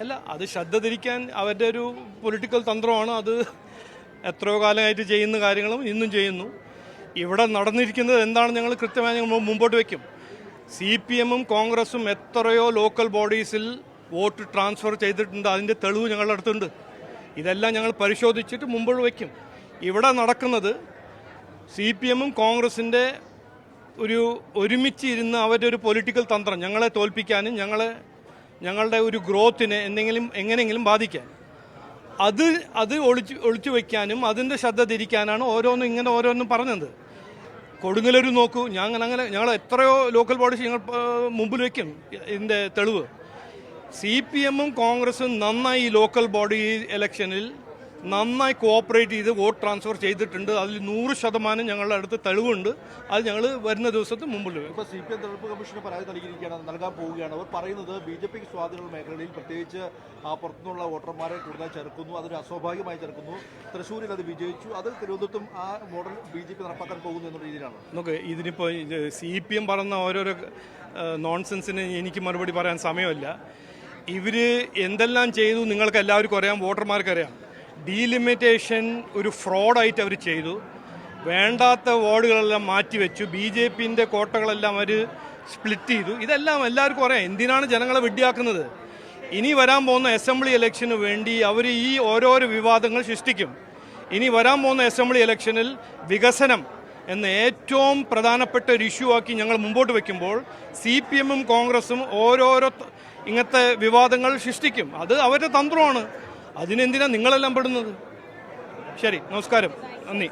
അല്ല, അത് ശ്രദ്ധ തിരിക്കാൻ അവരുടെ ഒരു പൊളിറ്റിക്കൽ തന്ത്രമാണ്. അത് എത്രയോ കാലമായിട്ട് ചെയ്യുന്ന കാര്യങ്ങളും ഇന്നും ചെയ്യുന്നു. ഇവിടെ നടന്നിരിക്കുന്നത് എന്താണ് ഞങ്ങൾ കൃത്യമായി ഞങ്ങൾ മുമ്പോട്ട് വയ്ക്കും. CPM-ഉം കോൺഗ്രസും എത്രയോ ലോക്കൽ ബോഡീസിൽ വോട്ട് ട്രാൻസ്ഫർ ചെയ്തിട്ടുണ്ട്. അതിൻ്റെ തെളിവ് ഞങ്ങളുടെ അടുത്തുണ്ട്. ഇതെല്ലാം ഞങ്ങൾ പരിശോധിച്ചിട്ട് മുമ്പോട്ട് വയ്ക്കും. ഇവിടെ നടക്കുന്നത് CPM-ഉം കോൺഗ്രസിൻ്റെ ഒരുമിച്ച് ഇരുന്ന് അവരുടെ ഒരു പൊളിറ്റിക്കൽ തന്ത്രം ഞങ്ങളെ തോൽപ്പിക്കാനും ഞങ്ങളുടെ ഒരു ഗ്രോത്തിനെ എങ്ങനെയെങ്കിലും ബാധിക്കാൻ അത് ഒളിച്ചു വയ്ക്കാനും അതിൻ്റെ ശ്രദ്ധ തിരിക്കാനാണ് ഓരോന്നും പറഞ്ഞത്. കൊടുങ്ങല്ലൂർ നോക്കൂ, ഞങ്ങൾ എത്രയോ ലോക്കൽ ബോഡീസ് ഞങ്ങൾ മുമ്പിൽ വയ്ക്കും. ഇതിൻ്റെ തെളിവ് CPM-ഉം കോൺഗ്രസും നന്നായി ഈ ലോക്കൽ ബോഡി ഇലക്ഷനിൽ നന്നായി കോഓപ്പറേറ്റ് ചെയ്ത് വോട്ട് ട്രാൻസ്ഫർ ചെയ്തിട്ടുണ്ട്. അതിൽ 100% ഞങ്ങളുടെ അടുത്ത് തെളിവുണ്ട്. അത് ഞങ്ങൾ വരുന്ന ദിവസത്തിൽ മുമ്പിൽ വരും. ഇപ്പോൾ CPM തെരഞ്ഞെടുപ്പ് കമ്മീഷന് പരാതി നൽകാൻ പോവുകയാണ്. അവർ പറയുന്നത് BJPക്ക് സ്വാധീനമുള്ള മേഖലകളിൽ പ്രത്യേകിച്ച് പുറത്തുനിന്നുള്ള വോട്ടർമാരെ കൂടുതൽ ചേർക്കുന്നു, അതൊരു അസ്വാഭാവികമായി ചേർക്കുന്നു. തൃശ്ശൂരിൽ അത് വിജയിച്ചു, അത് തിരുവനന്തപുരത്തും ആ മോഡൽ BJP നടപ്പാക്കാൻ പോകുന്നു എന്നുള്ള രീതിയിലാണ്. നോക്ക്, ഇതിനിപ്പോൾ CPM പറയുന്ന ഓരോരോ നോൺസെൻസിന് എനിക്ക് മറുപടി പറയാൻ സമയമില്ല. ഇവർ എന്തെല്ലാം ചെയ്തു നിങ്ങൾക്ക് എല്ലാവർക്കും അറിയാം, വോട്ടർമാർക്കറിയാം. ഡീലിമിറ്റേഷൻ ഒരു ഫ്രോഡായിട്ട് അവർ ചെയ്തു. വേണ്ടാത്ത വാർഡുകളെല്ലാം മാറ്റിവെച്ചു. BJPൻ്റെ കോട്ടകളെല്ലാം അവർ സ്പ്ലിറ്റ് ചെയ്തു. ഇതെല്ലാം എല്ലാവർക്കും അറിയാം. എന്തിനാണ് ജനങ്ങളെ വെട്ടിയാക്കുന്നത്? ഇനി വരാൻ പോകുന്ന അസംബ്ലി ഇലക്ഷന് വേണ്ടി അവർ ഈ ഓരോരോ വിവാദങ്ങൾ സൃഷ്ടിക്കും. ഇനി വരാൻ പോകുന്ന അസംബ്ലി ഇലക്ഷനിൽ വികസനം എന്ന ഏറ്റവും പ്രധാനപ്പെട്ട ഒരു ഇഷ്യൂ ആക്കി ഞങ്ങൾ മുമ്പോട്ട് വയ്ക്കുമ്പോൾ CPM-ഉം കോൺഗ്രസും ഓരോരോ ഇങ്ങനത്തെ വിവാദങ്ങൾ സൃഷ്ടിക്കും. അത് അവരുടെ തന്ത്രമാണ്. അതിനെന്തിനാണ് നിങ്ങളെല്ലാം പെടുന്നത്? ശരി, നമസ്കാരം, നന്ദി.